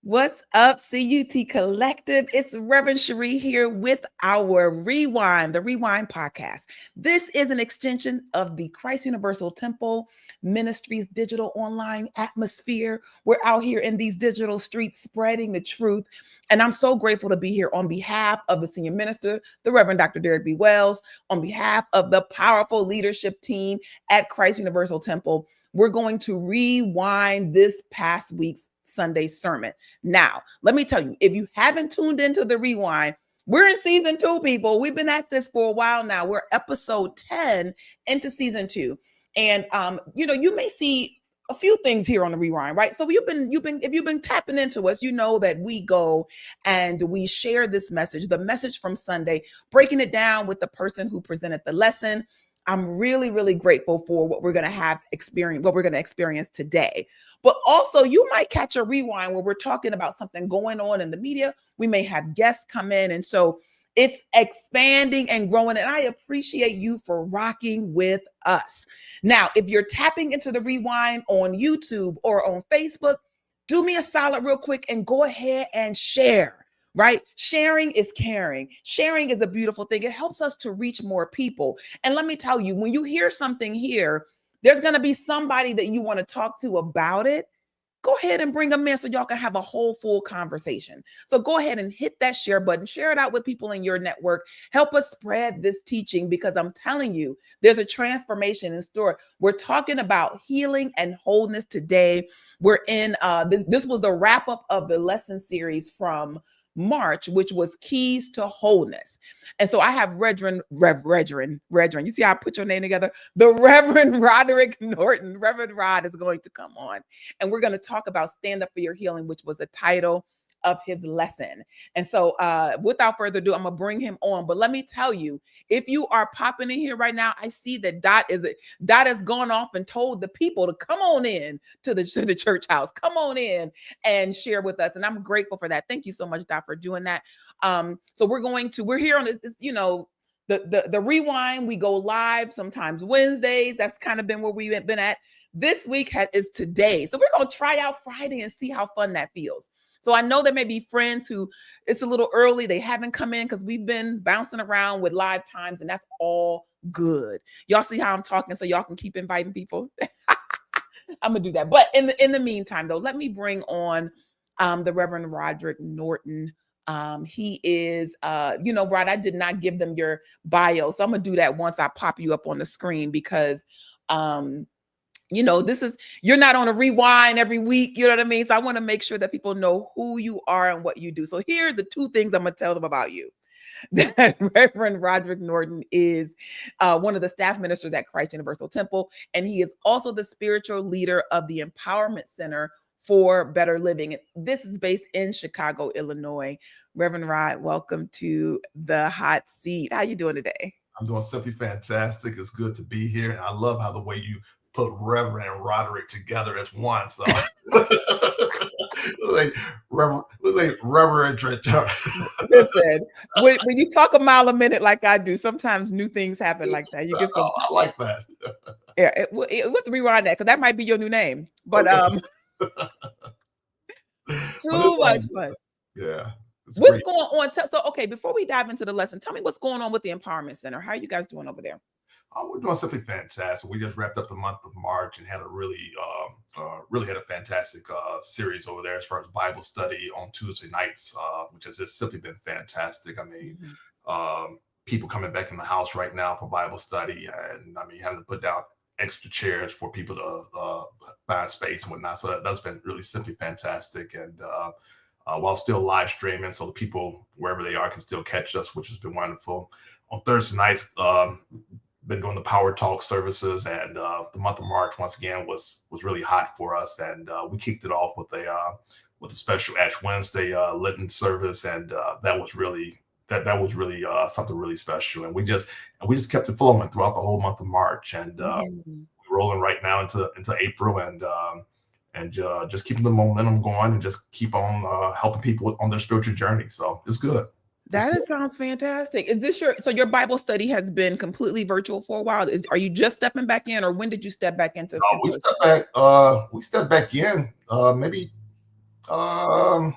What's up, CUT Collective? It's Reverend Sheree here with our Rewind, the Rewind podcast. This is an extension of the Christ Universal Temple Ministries digital online atmosphere. We're out here in these digital streets spreading the truth. And I'm so grateful to be here on behalf of the senior minister, the Reverend Dr. Derek B. Wells, on behalf of the powerful leadership team at Christ Universal Temple. We're going to rewind this past week's Sunday sermon. Now, let me tell you, if you haven't tuned into the rewind, we're in season 2, people. We've been at this for a while now. We're episode 10 into season 2. And you may see a few things here on the rewind, right? So if you've been tapping into us, you know that we go and we share this message, the message from Sunday, breaking it down with the person who presented the lesson. I'm really, really grateful for what we're going to experience today. But also, you might catch a rewind where we're talking about something going on in the media. We may have guests come in. And so it's expanding and growing. And I appreciate you for rocking with us. Now, if you're tapping into the rewind on YouTube or on Facebook, do me a solid real quick and go ahead and share. Right? Sharing is caring. Sharing is a beautiful thing. It helps us to reach more people. And let me tell you, when you hear something here, there's going to be somebody that you want to talk to about it. Go ahead and bring them in so y'all can have a whole full conversation. So go ahead and hit that share button, share it out with people in your network. Help us spread this teaching because I'm telling you, there's a transformation in store. We're talking about healing and wholeness today. We're in, this was the wrap up of the lesson series from March, which was Keys to Wholeness. And so I have Reverend, you see how I put your name together? The Reverend Roderick Norton. Reverend Rod is going to come on and we're going to talk about Stand Up for Your Healing, which was the title of his lesson. And so without further ado, I'm going to bring him on. But let me tell you, if you are popping in here right now, I see that Dot has gone off and told the people to come on in to the church house. Come on in and share with us. And I'm grateful for that. Thank you so much, Dot, for doing that. So we're here on this, the rewind. We go live sometimes Wednesdays. That's kind of been where we've been at. This week is today. So we're going to try out Friday and see how fun that feels. So I know there may be friends who it's a little early. They haven't come in because we've been bouncing around with live times and that's all good. Y'all see how I'm talking so y'all can keep inviting people. I'm going to do that. But in the meantime, though, let me bring on the Reverend Roderick Norton. He is, Rod, I did not give them your bio. So I'm going to do that once I pop you up on the screen because you're not on a rewind every week. You know what I mean? So I want to make sure that people know who you are and what you do. So here's the 2 things I'm going to tell them about you. That Reverend Roderick Norton is one of the staff ministers at Christ Universal Temple. And he is also the spiritual leader of the Empowerment Center for Better Living. This is based in Chicago, Illinois. Reverend Rod, welcome to the hot seat. How you doing today? I'm doing simply fantastic. It's good to be here. And I love how the way you put Reverend and Roderick together as one. So like Reverend. Listen, when you talk a mile a minute like I do, sometimes new things happen like that. You get some. I like that. Yeah, we'll have to rewind that because that might be your new name. But too much fun. Yeah. What's going on? So, okay, before we dive into the lesson, tell me what's going on with the Empowerment Center. How are you guys doing over there? Oh, we're doing something fantastic. We just wrapped up the month of March and had a really had a fantastic series over there as far as Bible study on Tuesday nights, which has just simply been fantastic. I mean, people coming back in the house right now for Bible study, and I mean, having to put down extra chairs for people to find space and whatnot. So that's been really simply fantastic. And while still live streaming, so the people wherever they are can still catch us, which has been wonderful. On Thursday nights, been doing the Power Talk services, and the month of March once again was really hot for us, and we kicked it off with a special Ash Wednesday Lenten service, and that was really something really special, and we just kept it flowing throughout the whole month of March, and we're rolling right now into April, and just keeping the momentum going, and just keep on helping people on their spiritual journey. So it's good. That sounds fantastic. Is this your Bible study has been completely virtual for a while? Are you just stepping back in, or when did you step back into? We stepped back in maybe Um,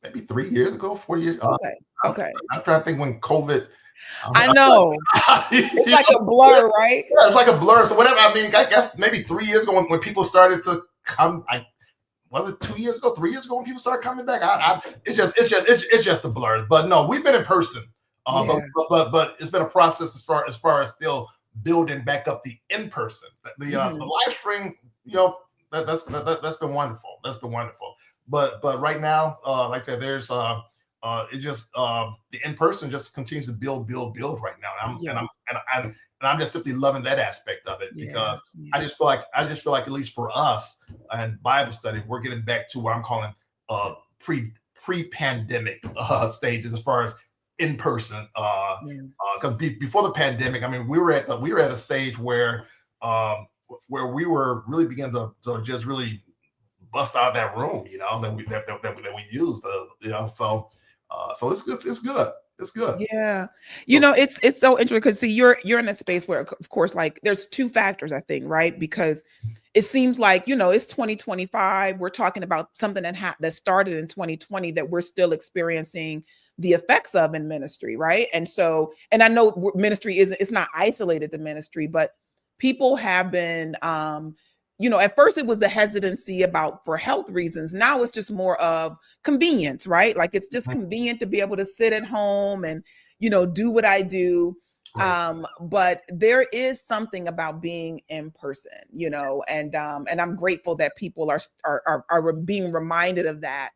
maybe 3 years ago, 4 years. Okay. I'm, Okay. I'm trying to think when COVID. I know. It's You like know, a blur, right? yeah, it's like a blur. So whatever. I mean, I guess maybe 3 years ago when people started to come. Was it 2 years ago, 3 years ago when people started coming back? It's just a blur. But no, we've been in person. Yeah. But it's been a process as far as still building back up the in person. The live stream, that's been wonderful. That's been wonderful. But right now, like I said, there's it just the in person just continues to build right now. And I'm just simply loving that aspect of it because I just feel like at least for us and Bible study, we're getting back to what I'm calling pre-pandemic stages as far as in person. Because before the pandemic, I mean, we were at a stage where we were really beginning to just really bust out of that room, that we used, so it's good. It's good. Yeah. It's so interesting because see, you're in a space where, of course, like there's two factors, I think, right? Because it seems like, it's 2025. We're talking about something that started in 2020 that we're still experiencing the effects of in ministry, right? And so, and I know ministry it's not isolated to ministry, but people have been at first it was the hesitancy for health reasons. Now it's just more of convenience, right? Like it's just convenient to be able to sit at home and, do what I do. Right. But there is something about being in person, and I'm grateful that people are being reminded of that.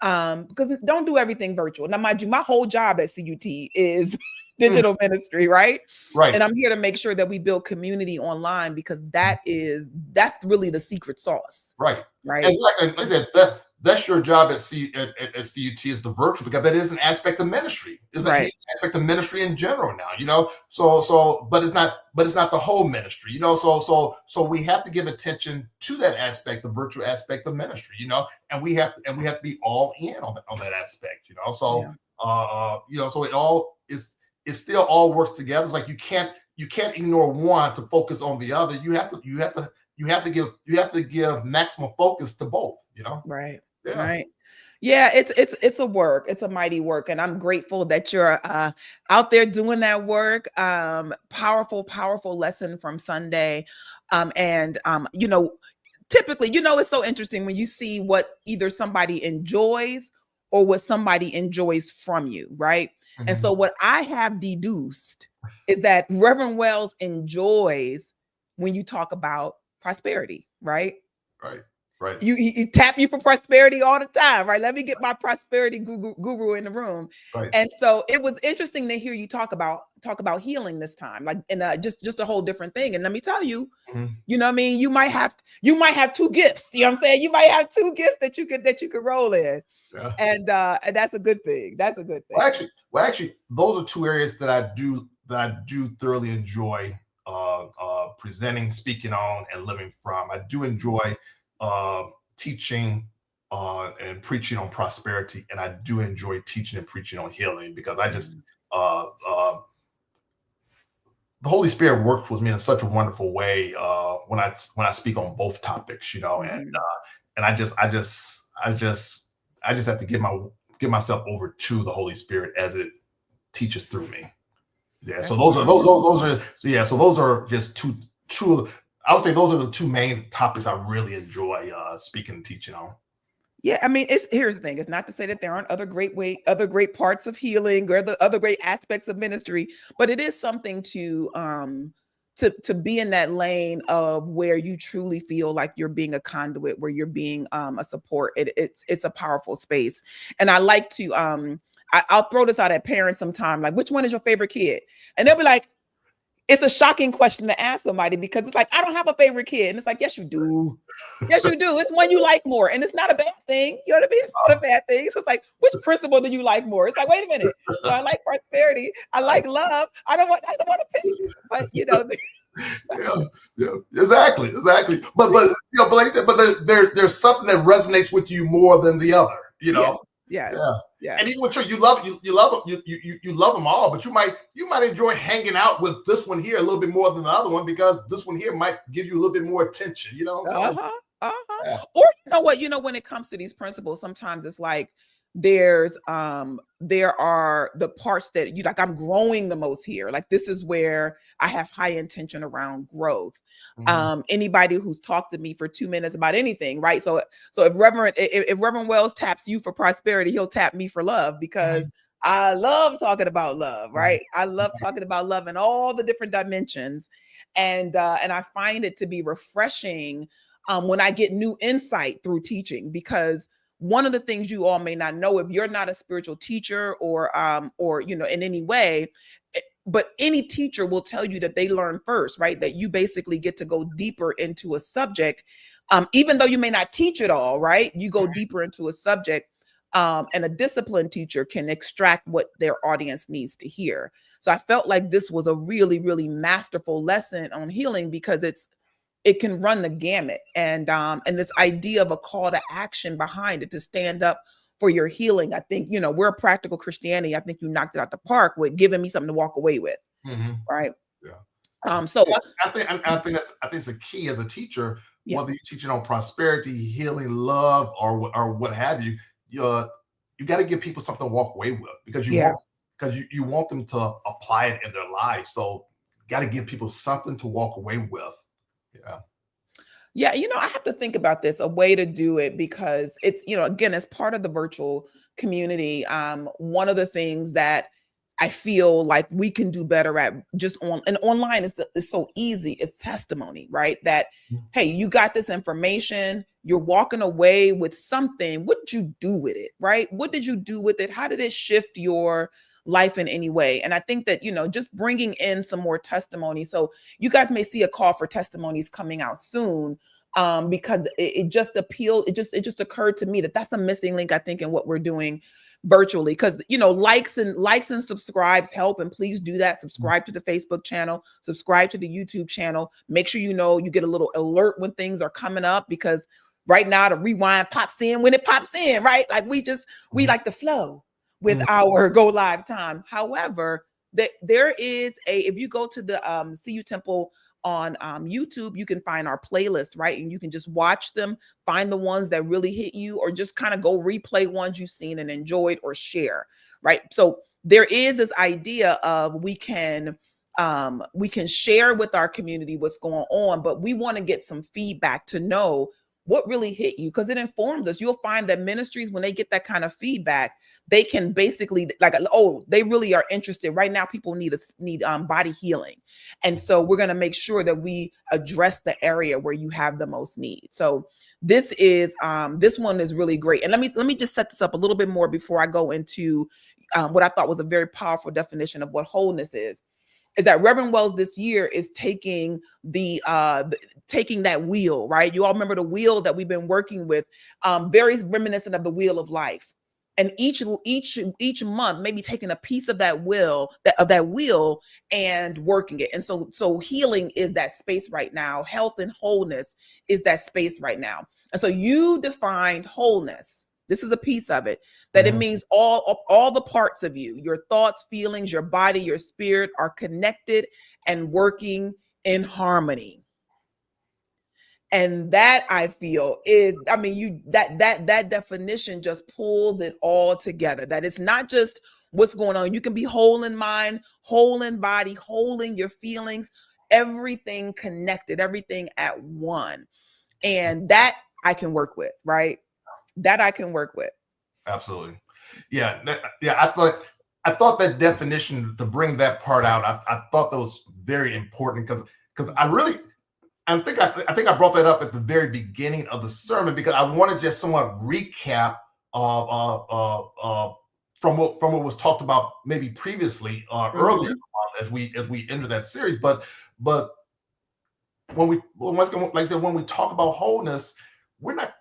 Because don't do everything virtual. Now, mind you, my whole job at CUT is digital ministry, right? Right. And I'm here to make sure that we build community online because that's really the secret sauce. Right. Right. Exactly. Like I said, that's your job at CUT is the virtual, because that is an aspect of ministry. It's an aspect of ministry in general now, So but it's not the whole ministry, so we have to give attention to that aspect, the virtual aspect of ministry, and we have to be all in on that aspect, so so it all is, it still all works together. It's like you can't ignore one to focus on the other. You have to give maximum focus to both, Right. Yeah. Right. Yeah, it's a work. It's a mighty work. And I'm grateful that you're out there doing that work. Powerful lesson from Sunday. Typically, it's so interesting when you see what either somebody enjoys or what somebody enjoys from you, right? Mm-hmm. And so what I have deduced is that Reverend Wells enjoys when you talk about prosperity, right? Right. He tap you for prosperity all the time, right? Let me get my prosperity guru in the room. Right. And so it was interesting to hear you talk about healing this time, like in just a whole different thing. And let me tell you, you know what I mean? You might have two gifts. You know what I'm saying? You might have two gifts that you could roll in. Yeah. And that's a good thing. That's a good thing. Well, actually, those are two areas that I do thoroughly enjoy presenting, speaking on, and living from. I do enjoy teaching and preaching on prosperity, and I do enjoy teaching and preaching on healing, because I just the Holy Spirit works with me in such a wonderful way when I speak on both topics, and I just have to give myself over to the Holy Spirit as it teaches through me. Yeah. So those are just two. I would say those are the two main topics I really enjoy speaking and teaching on. Yeah, I mean, here's the thing. It's not to say that there aren't other great parts of healing or the other great aspects of ministry, but it is something to be in that lane of where you truly feel like you're being a conduit, where you're being a support. It's a powerful space, and I like to I'll throw this out at parents sometime, like, which one is your favorite kid? And they'll be like, it's a shocking question to ask somebody, because it's like, I don't have a favorite kid. And it's like, yes, you do. Yes, you do. It's one you like more. And it's not a bad thing. You know what I mean? It's not a bad thing. So it's like, which principle do you like more? It's like, wait a minute. So I like prosperity. I like love. I don't want to pick, but yeah, exactly. But there's something that resonates with you more than the other, Yeah. And even with you love them all, but you might enjoy hanging out with this one here a little bit more than the other one, because this one here might give you a little bit more attention, So, Uh-huh. Yeah. Or you know what, when it comes to these principles, sometimes it's like there are the parts that you like, I'm growing the most here. Like this is where I have high intention around growth. Mhm. Anybody who's talked to me for 2 minutes about anything, right? So if Reverend Wells taps you for prosperity, he'll tap me for love, because Mhm. I love talking about love, Mhm. right? I love talking about love in all the different dimensions. And I find it to be refreshing when I get new insight through teaching, because one of the things you all may not know, if you're not a spiritual teacher or in any way, but any teacher will tell you that they learn first, right? That you basically get to go deeper into a subject, even though you may not teach it all, right? You go deeper into a subject, and a disciplined teacher can extract what their audience needs to hear. So I felt like this was a really, really masterful lesson on healing, because it can run the gamut, and this idea of a call to action behind it to stand up for your healing. I think we're a practical Christianity. I think you knocked it out the park with giving me something to walk away with, Mhm. right? Yeah. So Yeah, I think it's a key as a teacher, yeah, whether you're teaching on prosperity, healing, love, or what have you. You got to give people something to walk away with, because yeah. you want them to apply it in their lives. So you got to give people something to walk away with. Yeah. Yeah, I have to think about this, a way to do it, because it's, again, as part of the virtual community, one of the things that I feel like we can do better at just online is so easy. It's testimony, right? That, hey, you got this information, you're walking away with something. What did you do with it, right? What did you do with it? How did it shift your life in any way? And I think that, just bringing in some more testimony. So you guys may see a call for testimonies coming out soon, because it just appealed. It just occurred to me that that's a missing link, I think, in what we're doing virtually, because likes and subscribes help, and please do that. Subscribe to the Facebook channel, subscribe to the YouTube channel. Make sure you get a little alert when things are coming up, because right now the rewind pops in when it pops in, right? Like we like to flow with Mhm. our go live time. However, there is if you go to the CU Temple on YouTube, you can find our playlist, right? And you can just watch them, find the ones that really hit you, or just kind of go replay ones you've seen and enjoyed, or share, right? So there is this idea of we can share with our community what's going on, but we want to get some feedback to know what really hit you, because it informs us. You'll find that ministries, when they get that kind of feedback, they can basically, like, oh, they really are interested right now. People need body healing, and so we're going to make sure that we address the area where you have the most need. So this one is really great. And let me just set this up a little bit more before I go into what I thought was a very powerful definition of what wholeness is that Reverend Wells this year is taking taking that wheel, right? You all remember the wheel that we've been working with, very reminiscent of the wheel of life. And each month, maybe taking a piece of that wheel and working it. And so healing is that space right now. Health and wholeness is that space right now. And so you defined wholeness. This is a piece of it, that it Mhm. means all the parts of you, your thoughts, feelings, your body, your spirit, are connected and working in harmony. And that, I feel, is, I mean, that definition just pulls it all together, that it's not just what's going on. You can be whole in mind, whole in body, whole in your feelings, everything connected, everything at one. And that I can work with, right? That I can work with. Absolutely. Yeah. Yeah. I thought that definition, to bring that part out, I thought that was very important, because I think I brought that up at the very beginning of the sermon, because I want to just somewhat recap from what was talked about maybe previously, earlier in Mhm. the month, as we enter that series. But when we talk about wholeness, we're not,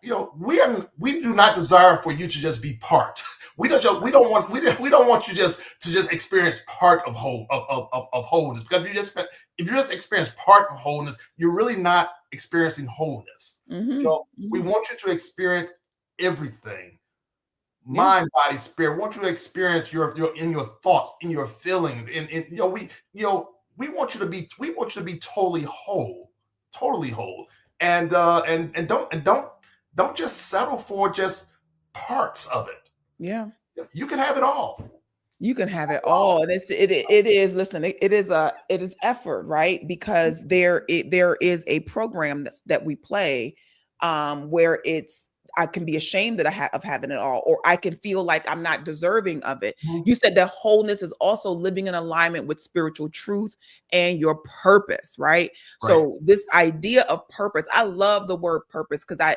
we do not desire for you to just be part. We don't want you to just experience part of wholeness, because if you just experience part of wholeness, you're really not experiencing wholeness. Mhm. We Mhm. want you to experience everything, Yeah. mind, body, spirit. We want you to experience your thoughts, in your feelings, and we want you to be totally whole, totally whole. and don't just settle for just parts of it. Yeah. You can have it all. You can have it all, and it is. Listen, it is effort, right? Because there is a program that we play, where I can be ashamed that of having it all, or I can feel like I'm not deserving of it. Mhm. You said that wholeness is also living in alignment with spiritual truth and your purpose, right? Right. So this idea of purpose, I love the word purpose because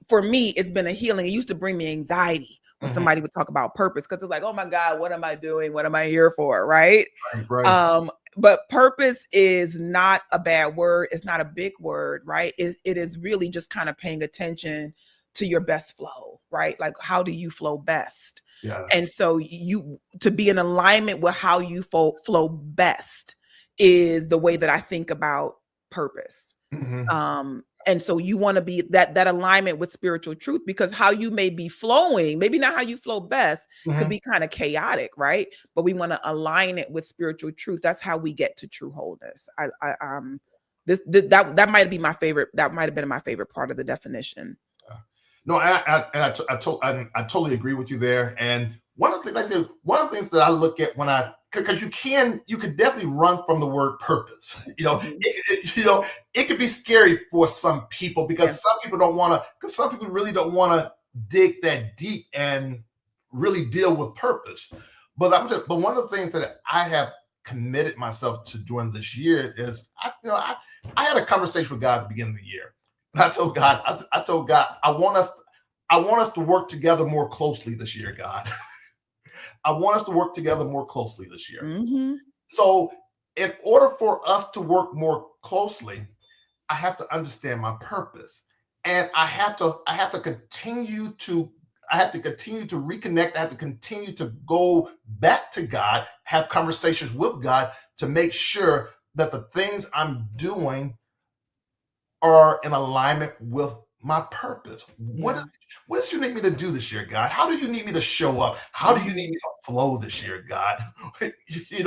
for me, it's been a healing. It used to bring me anxiety when Mhm. somebody would talk about purpose, because it's like, oh my God, what am I doing? What am I here for? Right. Right. But purpose is not a bad word. It's not a big word, right? It is really just kind of paying attention to your best flow, right? Like, how do you flow best? Yes. And so to be in alignment with how you flow best is the way that I think about purpose. Mhm. And so you want to be that alignment with spiritual truth, because how you may be flowing, maybe not how you flow best, could Mhm. be kind of chaotic, right? But we want to align it with spiritual truth. That's how we get to true wholeness. That might be my favorite. That might have been my favorite part of the definition. No, I totally agree with you there. And one of the things, like I said, one of the things that I look at because you could definitely run from the word purpose. Mhm. It could be scary for some people, because Yeah. some people really don't want to dig that deep and really deal with purpose. But one of the things that I have committed myself to doing this year is I had a conversation with God at the beginning of the year. And I told God, I want us to work together more closely this year, God. I want us to work together more closely this year. Mm-hmm. So, in order for us to work more closely, I have to understand my purpose, and I have to continue to reconnect. I have to continue to go back to God, have conversations with God to make sure that the things I'm doing are in alignment with my purpose. Yeah. What did you need me to do this year, God? How do you need me to show up? How do you need me to flow this year, God? This is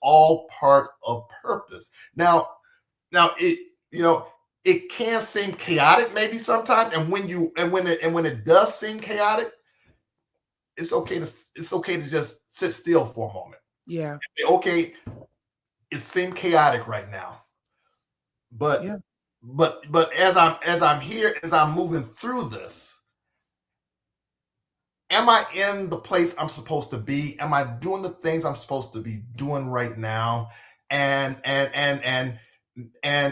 all part of purpose. Now it can seem chaotic maybe sometimes, and when it does seem chaotic, it's okay to just sit still for a moment. Yeah. Say, okay, it seemed chaotic right now, but Yeah. as I'm here, as I'm moving through this, am I in the place I'm supposed to be? Am I doing the things I'm supposed to be doing right now? And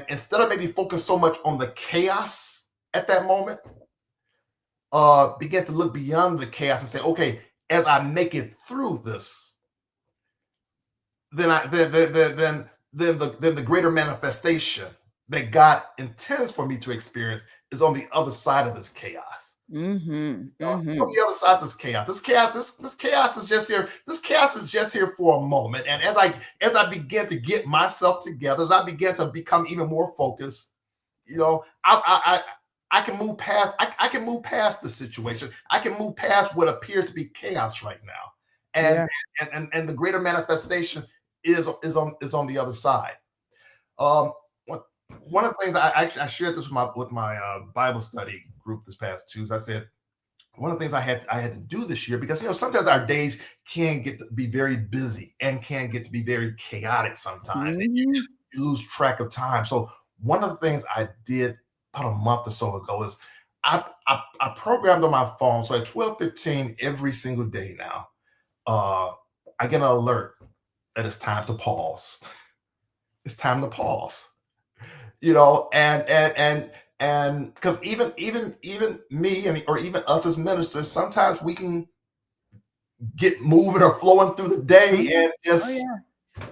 instead of maybe focus so much on the chaos at that moment, begin to look beyond the chaos and say, okay, as I make it through this, then the greater manifestation that God intends for me to experience is on the other side of this chaos. Mm-hmm. Mm-hmm. On the other side of this chaos. This chaos is just here. This chaos is just here for a moment. And as I begin to get myself together, as I begin to become even more focused, I can move past. I can move past the situation. I can move past what appears to be chaos right now, and Yeah. and the greater manifestation is on the other side. Um, one of the things I shared this with my Bible study group this past Tuesday. I said one of the things I had to do this year, because sometimes our days can get to be very busy and can get to be very chaotic sometimes, and Mm-hmm. you lose track of time. So one of the things I did about a month or so ago is I programmed on my phone. So at 12:15 every single day now, I get an alert that it's time to pause. It's time to pause. And because even me or even us as ministers, sometimes we can get moving or flowing through the day Mm-hmm. and Oh just yeah.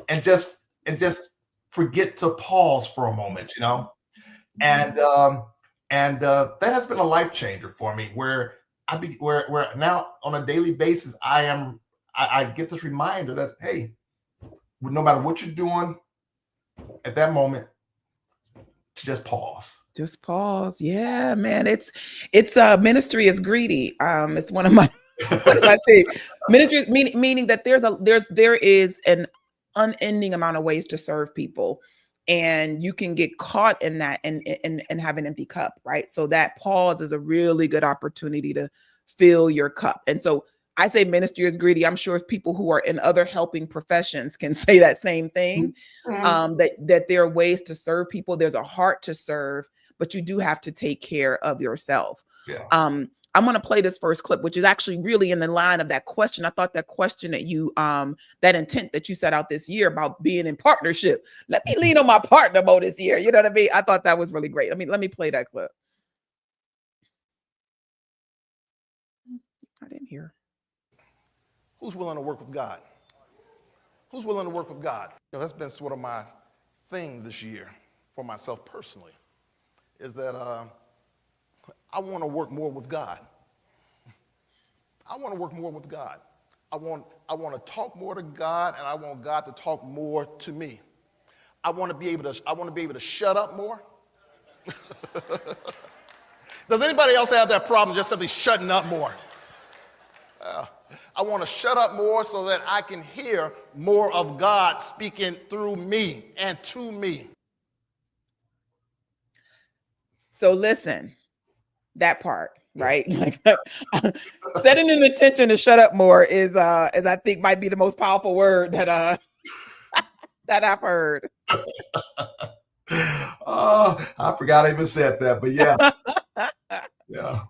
and just and just forget to pause for a moment, and that has been a life changer for me, where where now on a daily basis I get this reminder that, hey, no matter what you're doing at that moment, to just pause. Just pause. Yeah, man. It's ministry is greedy. It's one of my what did I say? Ministry meaning that there is an unending amount of ways to serve people. and you can get caught in that and have an empty cup, right? So that pause is a really good opportunity to fill your cup. And so I say ministry is greedy. I'm sure if people who are in other helping professions can say that same thing, that there are ways to serve people. There's a heart to serve, but you do have to take care of yourself. Yeah. I'm going to play this first clip, which is actually really in the line of that question. I thought that question that you, that intent that you set out this year about being in partnership. Let me lean on my partner more this year. You know what I mean? I thought that was really great. I mean, let me play that clip. I didn't hear. Who's willing to work with God? Who's willing to work with God? You know, that's been sort of my thing this year for myself personally, is that I want to work more with God. I want to work more with God. I want to talk more to God, and I want God to talk more to me. I want to be able to shut up more. Does anybody else have that problem, just simply shutting up more? I want to shut up more so that I can hear more of God speaking through me and to me. So listen, that part, right? Like setting an intention to shut up more is I think might be the most powerful word that that I've heard. Oh, I forgot I even said that, but yeah. Yeah.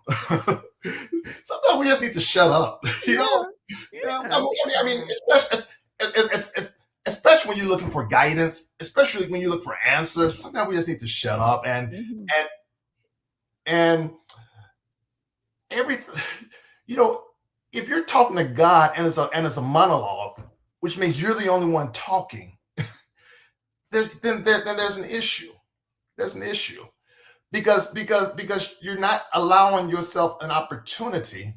Sometimes we just need to shut up, you know? Yeah. I mean, especially when you're looking for guidance, especially when you look for answers, sometimes we just need to shut up and everything, you know, if you're talking to God and it's a monologue, which means you're the only one talking, then there's an issue. There's an issue. Because you're not allowing yourself an opportunity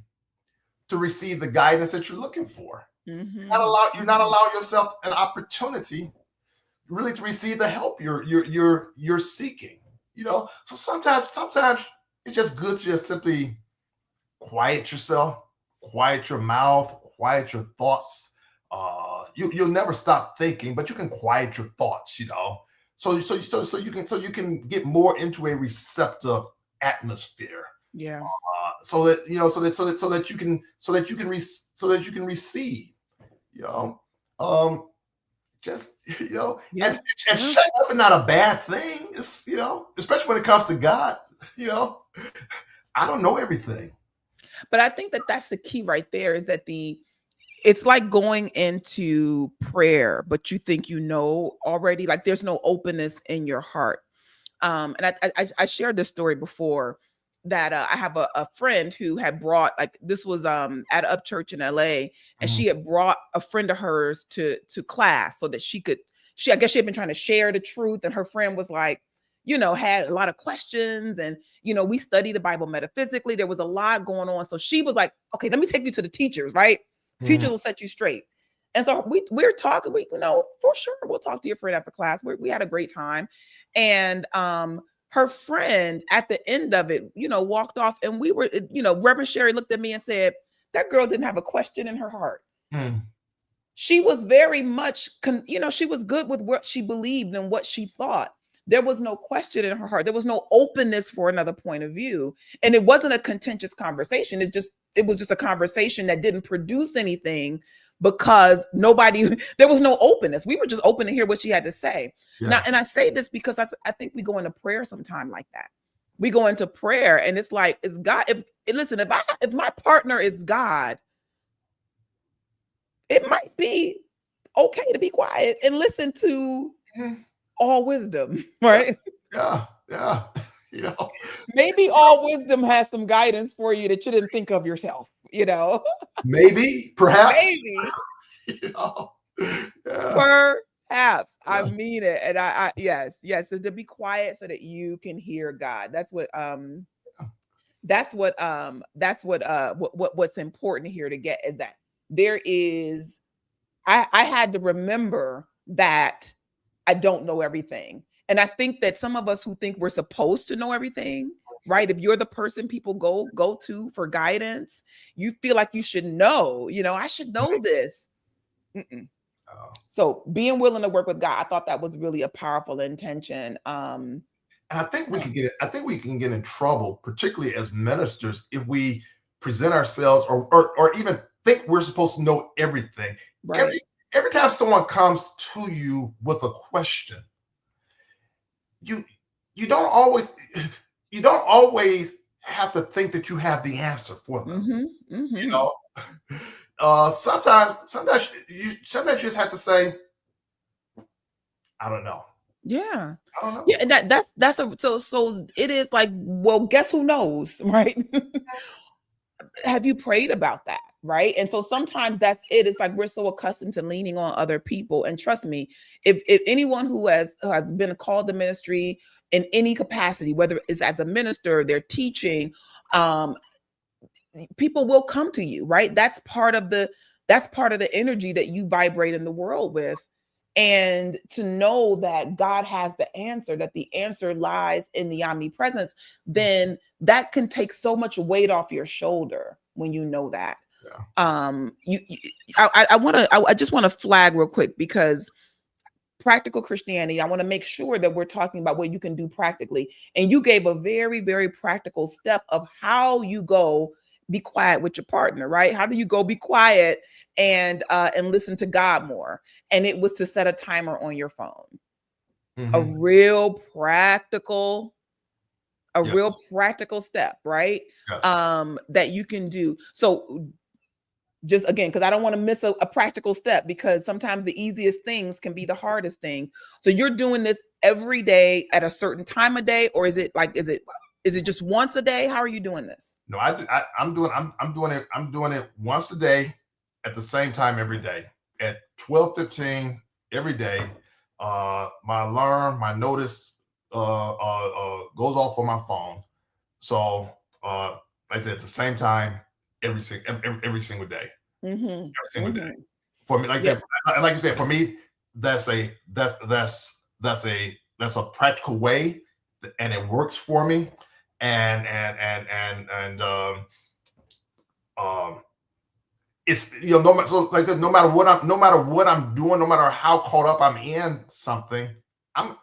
to receive the guidance that you're looking for. You're not allowing yourself an opportunity really to receive the help you're seeking. You know, so sometimes it's just good to just simply quiet yourself, quiet your mouth, quiet your thoughts. You'll never stop thinking, but you can quiet your thoughts. You know. So you can get more into a receptive atmosphere. Yeah. So that you can receive. You know, just and shut up is not a bad thing. It's especially when it comes to God. I don't know everything. But I think that that's the key right there. Is that it's like going into prayer, but you think you know already, like there's no openness in your heart. And I shared this story before that I have a friend who had brought, like this was at Up Church in LA, and she had brought a friend of hers to class so that I guess she had been trying to share the truth, and her friend was like, had a lot of questions, and we studied the Bible metaphysically. There was a lot going on. So she was like, okay, let me take you to the teachers, right? Teachers will set you straight. And so we're talking, for sure, we'll talk to your friend after class. We had a great time. And her friend at the end of it, walked off, and we were, Reverend Sheree looked at me and said, that girl didn't have a question in her heart. She was very much, she was good with what she believed and what she thought. There was no question in her heart. There was no openness for another point of view. And it wasn't a contentious conversation. It was just a conversation that didn't produce anything because there was no openness. We were just open to hear what she had to say. Yeah. Now, and I say this because I think we go into prayer sometime like that. We go into prayer and it's like, is God, if my partner is God, it might be okay to be quiet and listen to all wisdom, right? Yeah. Maybe all wisdom has some guidance for you that you didn't think of yourself, Maybe, perhaps. Maybe. Perhaps. I mean it. And yes. So to be quiet so that you can hear God. That's what's important here to get, is that there is, I had to remember that I don't know everything. And I think that some of us who think we're supposed to know everything, right? If you're the person people go to for guidance, you feel like you should know, I should know this. So being willing to work with God, I thought that was really a powerful intention. And I think we can get in trouble, particularly as ministers, if we present ourselves or even think we're supposed to know everything. Right. Every time someone comes to you with a question, you don't always have to think that you have the answer for them. You know, sometimes you just have to say, I don't know. Yeah. I don't know. Yeah, so it is like, well, guess who knows, right? Have you prayed about that? Right. And so sometimes that's it. It's like we're so accustomed to leaning on other people. And trust me, if anyone who has been called to ministry in any capacity, whether it's as a minister, they're teaching, people will come to you, right? That's part of the energy that you vibrate in the world with. And to know that God has the answer, that the answer lies in the omnipresence, then that can take so much weight off your shoulder when you know that. Yeah. I just want to flag real quick, because practical Christianity, I want to make sure that we're talking about what you can do practically. And you gave a very, very practical step of how you go be quiet with your partner, right? How do you go be quiet and listen to God more? And it was to set a timer on your phone. A real practical step, right? Yes. That you can do. So just again, because I don't want to miss a practical step, because sometimes the easiest things can be the hardest things. So you're doing this every day at a certain time of day, or is it just once a day? How are you doing this? No, I'm doing it once a day at the same time every day at 12:15 every day. My alarm, my notice goes off on my phone. So like I said, at the same time every single day. Every single day. For me, like I said, for me, that's a practical way, and it works for me. And it's no matter, so like I said, no matter what I'm doing, no matter how caught up I'm in something, I'm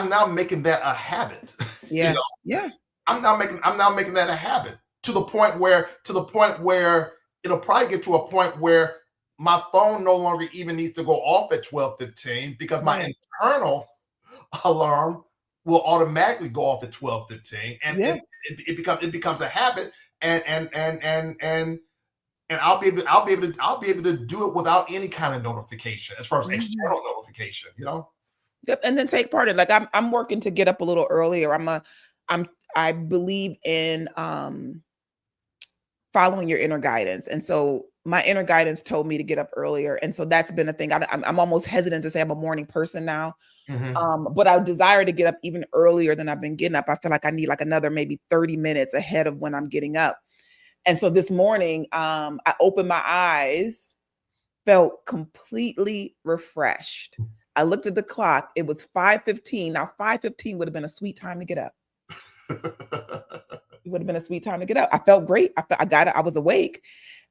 now making that a habit. Yeah. Yeah. I'm now making that a habit to the point where it'll probably get to a point where my phone no longer even needs to go off at 12:15, because my internal alarm will automatically go off at 12:15, and it becomes a habit, and I'll be able to do it without any kind of notification, as far as external notification, Yep. And then take part in, like, I'm working to get up a little earlier. I believe in following your inner guidance. And so my inner guidance told me to get up earlier. And so that's been a thing. I'm almost hesitant to say I'm a morning person now. But I desire to get up even earlier than I've been getting up. I feel like I need like another maybe 30 minutes ahead of when I'm getting up. And so this morning, I opened my eyes, felt completely refreshed. I looked at the clock. It was 5:15. Now 5:15 would have been a sweet time to get up. It would have been a sweet time to get up. I felt great. I got it. I was awake.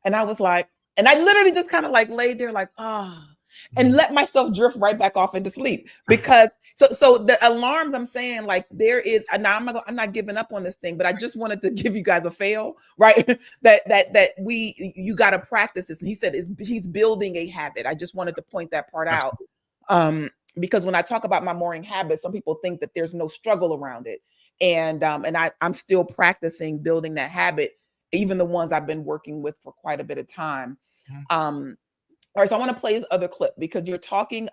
And I was like, and I literally just kind of like laid there like, and let myself drift right back off into sleep. Because so the alarms, I'm saying, like, there is, and now I'm not giving up on this thing, but I just wanted to give you guys a fail, right? that you got to practice this. And he said he's building a habit. I just wanted to point that part out. Because when I talk about my morning habits, some people think that there's no struggle around it. And I'm still practicing building that habit, even the ones I've been working with for quite a bit of time. All right, so I want to play this other clip, because you're talking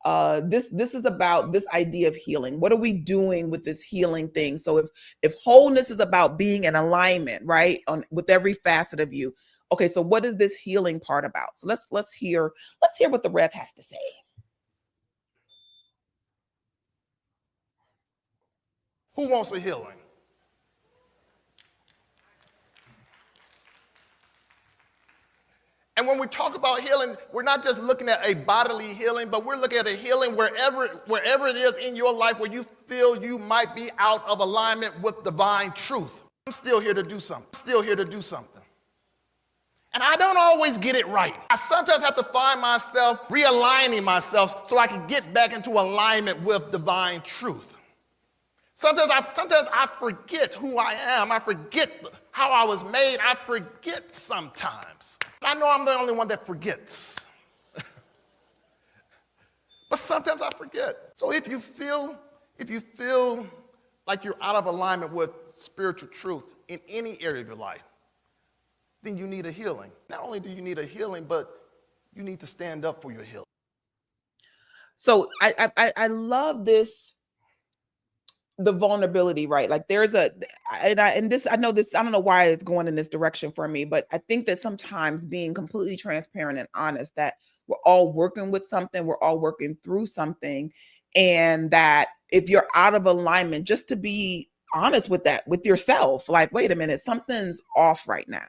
this is about this idea of healing. What are we doing with this healing thing? So if wholeness is about being in alignment, right, with every facet of you. Okay, so what is this healing part about? So let's hear what the Rev has to say. Who wants a healing? And when we talk about healing, we're not just looking at a bodily healing, but we're looking at a healing wherever it is in your life where you feel you might be out of alignment with divine truth. I'm still here to do something. And I don't always get it right. I sometimes have to find myself realigning myself so I can get back into alignment with divine truth. Sometimes I forget who I am. I forget how I was made. I forget sometimes. I know I'm the only one that forgets. But sometimes I forget. So if you feel like you're out of alignment with spiritual truth in any area of your life, then you need a healing. Not only do you need a healing, but you need to stand up for your healing. So I love this, the vulnerability, right? Like there's I know this, I don't know why it's going in this direction for me, but I think that sometimes being completely transparent and honest that we're all working with something, we're all working through something, and that if you're out of alignment, just to be honest with that, with yourself, like, wait a minute, something's off right now.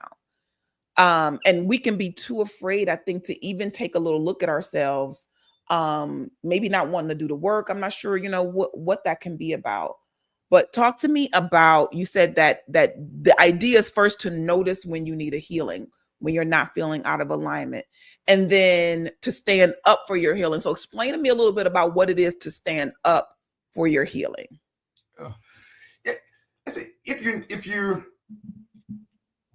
And we can be too afraid, I think, to even take a little look at ourselves, maybe not wanting to do the work. I'm not sure, what that can be about. But talk to me about, you said that the idea is first to notice when you need a healing, when you're not feeling out of alignment, and then to stand up for your healing. So explain to me a little bit about what it is to stand up for your healing. Yeah, if you're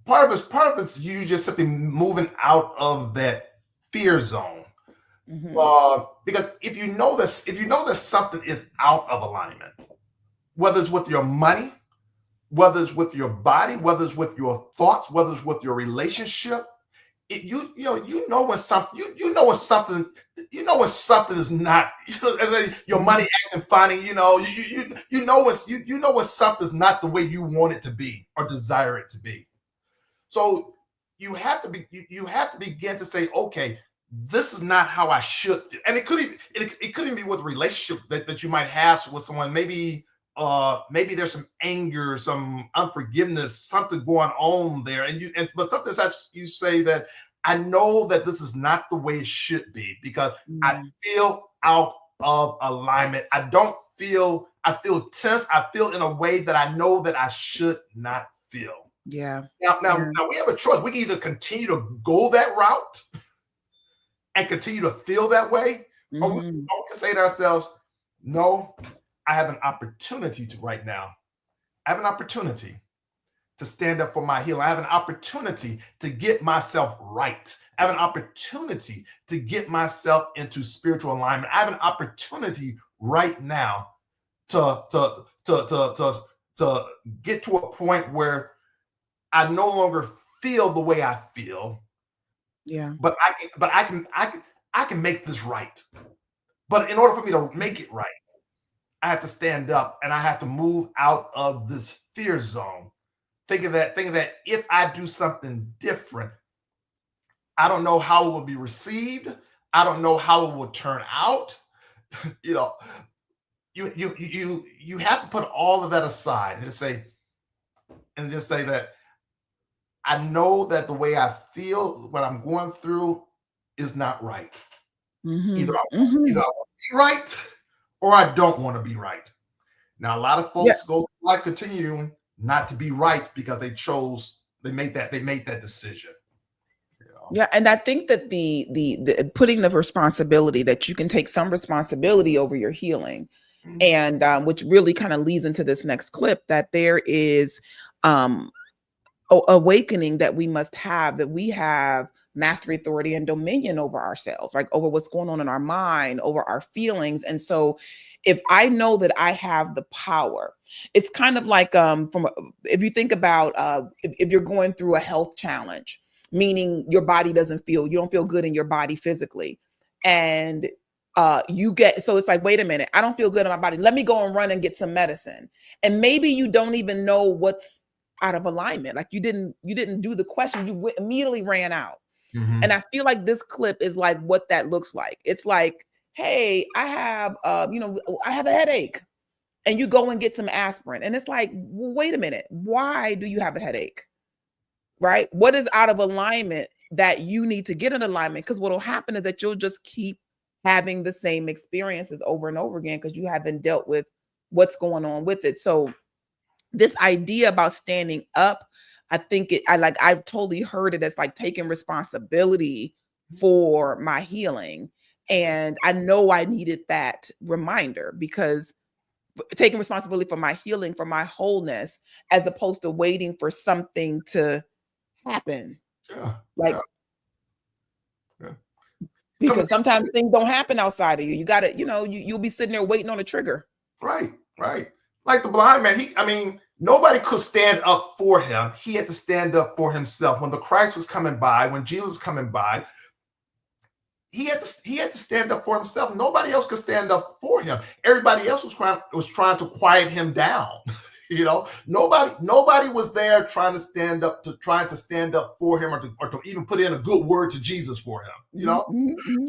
part of it's you just simply moving out of that fear zone. Mm-hmm. Because if you know that something is out of alignment, whether it's with your money, whether it's with your body, whether it's with your thoughts, whether it's with your relationship, you know when something when something is not, your money acting funny, you know when something's not the way you want it to be or desire it to be. So you have to begin to say, okay, this is not how I should feel. And it could even be with a relationship that you might have with someone. Maybe there's some anger, some unforgiveness, something going on there. But sometimes you say that I know that this is not the way it should be because I feel out of alignment. I feel tense. I feel in a way that I know that I should not feel. Yeah. Now we have a choice. We can either continue to go that route and continue to feel that way, or we can say to ourselves, no, I have an opportunity right now. I have an opportunity to stand up for my healing. I have an opportunity to get myself right. I have an opportunity to get myself into spiritual alignment. I have an opportunity right now to get to a point where I no longer feel the way I feel. Yeah. But I can make this right. But in order for me to make it right, I have to stand up and I have to move out of this fear zone. Thinking that if I do something different, I don't know how it will be received. I don't know how it will turn out. You have to put all of that aside and just say that I know that the way I feel, what I'm going through is not right. Either I want to be right or I don't want to be right. Now, a lot of folks go through life continuing not to be right because they made that decision. Yeah, and I think that the putting the responsibility, that you can take some responsibility over your healing, and which really kind of leads into this next clip, that there is awakening that we must have, that we have mastery, authority, and dominion over ourselves, like over what's going on in our mind, over our feelings. And so if I know that I have the power, it's kind of like if you think about if you're going through a health challenge, meaning your body you don't feel good in your body physically, and so it's like, wait a minute, I don't feel good in my body, let me go and run and get some medicine. And maybe you don't even know what's out of alignment. Like you didn't do the question, you immediately ran out. And I feel like this clip is like what that looks like. It's like, hey, I have I have a headache, and you go and get some aspirin, and it's like, well, wait a minute, why do you have a headache? Right? What is out of alignment that you need to get in alignment? Because what will happen is that you'll just keep having the same experiences over and over again because you haven't dealt with what's going on with it. So this idea about standing up I think I've totally heard it as like taking responsibility for my healing. And I know I needed that reminder, because taking responsibility for my healing, for my wholeness, as opposed to waiting for something to happen. Yeah. Like, Yeah. because sometimes things don't happen outside of you. You got to, you'll be sitting there waiting on a trigger. Right. Like the blind man, nobody could stand up for him. He had to stand up for himself. When the Christ was coming by, when Jesus was coming by, he had to stand up for himself. Nobody else could stand up for him. Everybody else was trying to quiet him down. Nobody was there trying to stand up for him, or to even put in a good word to Jesus for him. Mm-hmm.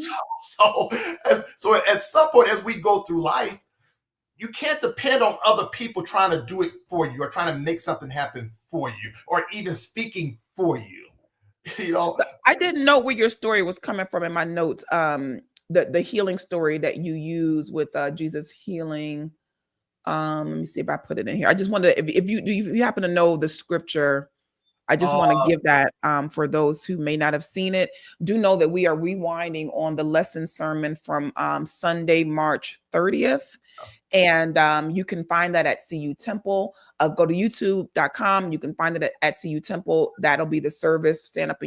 So at some point, as we go through life, you can't depend on other people trying to do it for you, or trying to make something happen for you, or even speaking for you. I didn't know where your story was coming from in my notes. The healing story that you use with Jesus healing. Let me see if I put it in here. I just wonder if you happen to know the scripture. I just want to give that for those who may not have seen it. Do know that we are rewinding on the lesson sermon from Sunday, March 30th. And you can find that at CU Temple. Go to youtube.com. You can find it at CU Temple. That'll be the service. Stand up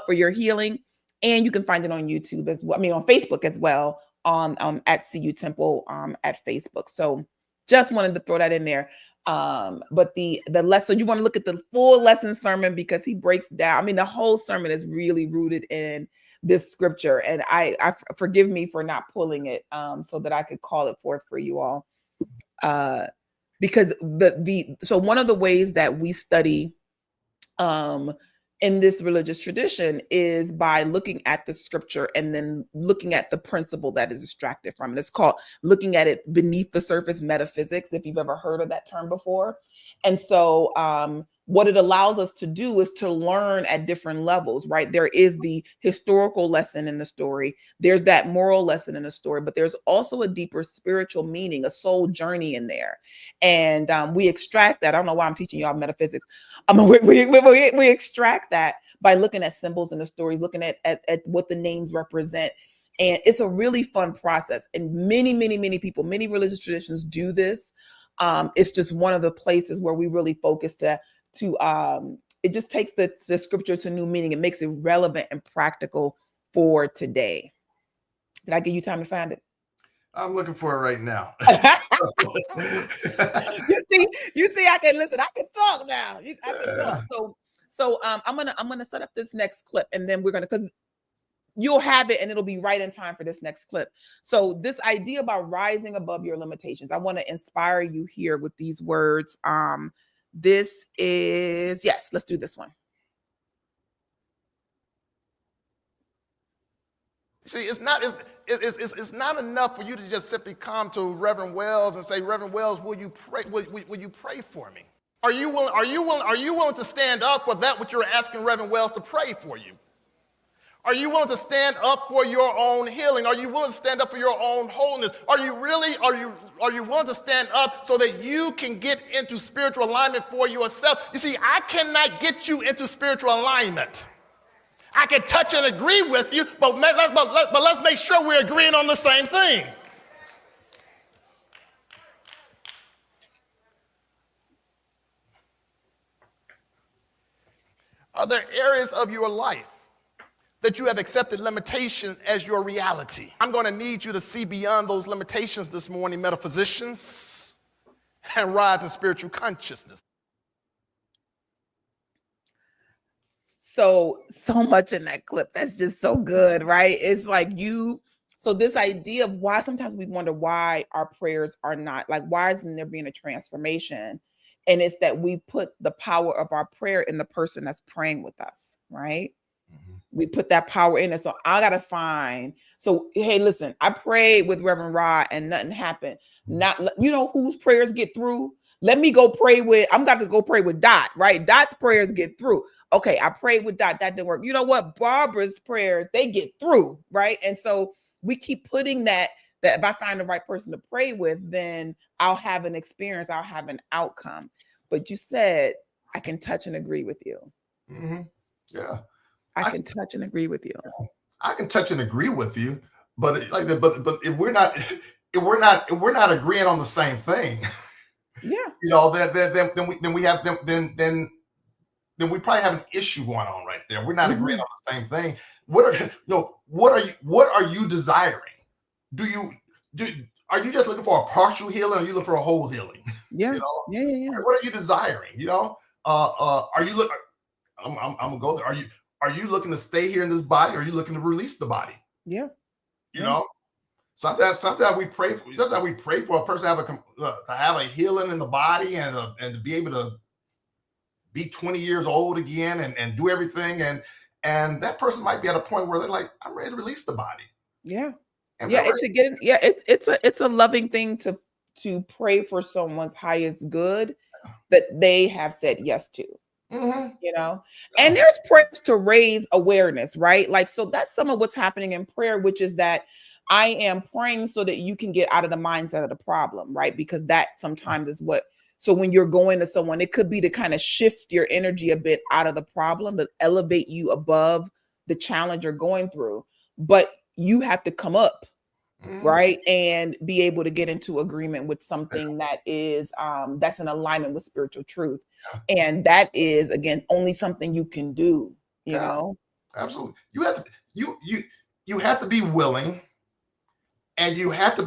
for your healing. And you can find it on YouTube as well. On Facebook as well, on at CU Temple at Facebook. So just wanted to throw that in there. But the lesson, you want to look at the full lesson sermon, because he breaks down. The whole sermon is really rooted in this scripture, and I forgive me for not pulling it so that I could call it forth for you all, because so one of the ways that we study in this religious tradition is by looking at the scripture and then looking at the principle that is extracted from it. It's called looking at it beneath the surface metaphysics, if you've ever heard of that term before. And so what it allows us to do is to learn at different levels, right? There is the historical lesson in the story. There's that moral lesson in the story, but there's also a deeper spiritual meaning, a soul journey in there. And we extract that. I don't know why I'm teaching y'all metaphysics. We extract that by looking at symbols in the stories, looking at what the names represent. And it's a really fun process. And many, many, many people, many religious traditions do this. It's just one of the places where we really focus to it just takes the scripture to new meaning. It makes it relevant and practical for today. Did I give you time to find it? I'm looking for it right now. You see, I can talk now. I can talk. So I'm gonna set up this next clip, and then we're gonna, because you'll have it and it'll be right in time for this next clip. So this idea about rising above your limitations, I want to inspire you here with these words. This is, yes, let's do this one. See, it's not enough for you to just simply come to Reverend Wells and say, Reverend Wells, will you pray? Will you pray for me? Are you willing to stand up for that which you're asking Reverend Wells to pray for you? Are you willing to stand up for your own healing? Are you willing to stand up for your own wholeness? Are you willing to stand up so that you can get into spiritual alignment for yourself? You see, I cannot get you into spiritual alignment. I can touch and agree with you, but let's make sure we're agreeing on the same thing. Are there areas of your life that you have accepted limitation as your reality? I'm going to need you to see beyond those limitations this morning, metaphysicians, and rise in spiritual consciousness. So much in that clip. That's just so good, right? It's like so this idea of why sometimes we wonder why our prayers are not, like, why isn't there being a transformation? And it's that we put the power of our prayer in the person that's praying with us, right? Mm-hmm. We put that power in it. So I got to hey, listen, I prayed with Reverend Rod and nothing happened. Not, whose prayers get through? Let me go pray with, I'm got to go pray with Dot, right? Dot's prayers get through. Okay, I prayed with Dot, that didn't work. You know what? Barbara's prayers, they get through, right? And so we keep putting that if I find the right person to pray with, then I'll have an experience, I'll have an outcome. But you said, I can touch and agree with you. Mm-hmm. Yeah. I can touch and agree with you. I can touch and agree with you, but if we're not agreeing on the same thing, yeah, then we probably have an issue going on right there. We're not agreeing on the same thing. What are you desiring? Are you just looking for a partial healing, or are you looking for a whole healing? Yeah. Yeah. What are you desiring? Are you looking? I'm gonna go there. Are you looking to stay here in this body, or are you looking to release the body? Yeah. Sometimes we pray for a person to have a healing in the body and to be able to be 20 years old again and do everything, and that person might be at a point where they're like, I'm ready to release the body. Yeah. It's a loving thing to pray for someone's highest good that they have said yes to. And there's prayers to raise awareness, right? Like, so that's some of what's happening in prayer, which is that I am praying so that you can get out of the mindset of the problem, right? Because that sometimes is so when you're going to someone, it could be to kind of shift your energy a bit out of the problem, to elevate you above the challenge you're going through. But you have to come up, right? And be able to get into agreement with something that is that's in alignment with spiritual truth. And that is, again, only something you can do, you know? Absolutely. You have to be willing, and you have to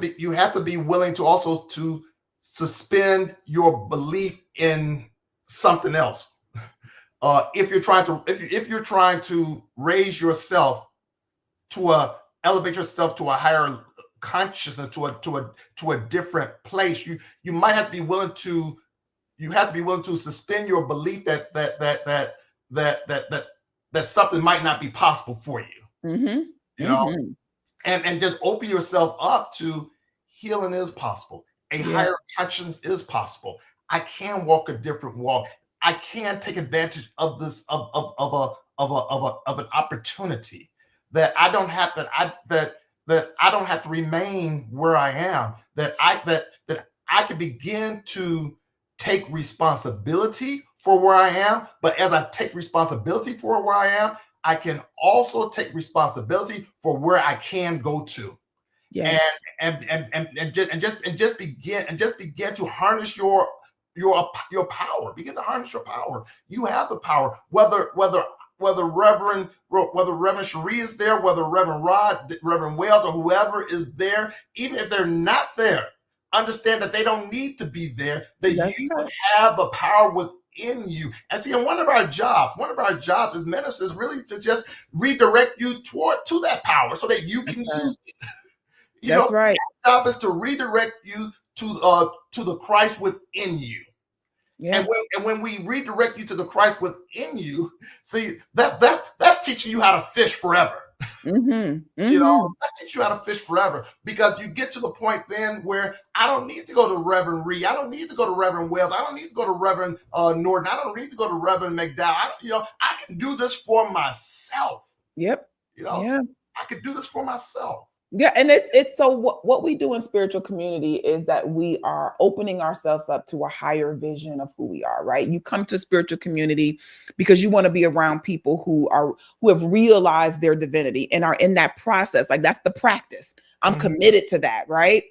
be willing to also to suspend your belief in something else. If you're trying to raise yourself elevate yourself to a higher consciousness, to a different place, you might have to be willing to suspend your belief that something might not be possible for you. And just open yourself up to healing is possible. A higher conscience is possible. I can walk a different walk. I can take advantage of this of an opportunity that I don't have that I don't have to remain where I am. That I can begin to take responsibility for where I am. But as I take responsibility for where I am, I can also take responsibility for where I can go to. Yes. And just begin to harness your power. Begin to harness your power. You have the power. Whether Reverend Sheree is there, whether Reverend Rod, Reverend Wales, or whoever is there, even if they're not there, understand that they don't need to be there. That you have the power within you. And see, and one of our jobs as ministers, really to just redirect you to that power so that you can use it. That's right. Our job is to redirect you to the Christ within you. Yeah. And when we redirect you to the Christ within you, see that's teaching you how to fish forever. That's teaching you how to fish forever, because you get to the point then where I don't need to go to Reverend Reed, I don't need to go to Reverend Wells, I don't need to go to Reverend Norton, I don't need to go to Reverend McDowell. I can do this for myself. Yep. I can do this for myself. Yeah, and it's so what we do in spiritual community is that we are opening ourselves up to a higher vision of who we are, right? You come to spiritual community because you want to be around people who have realized their divinity and are in that process. Like, that's the practice. I'm committed to that, right?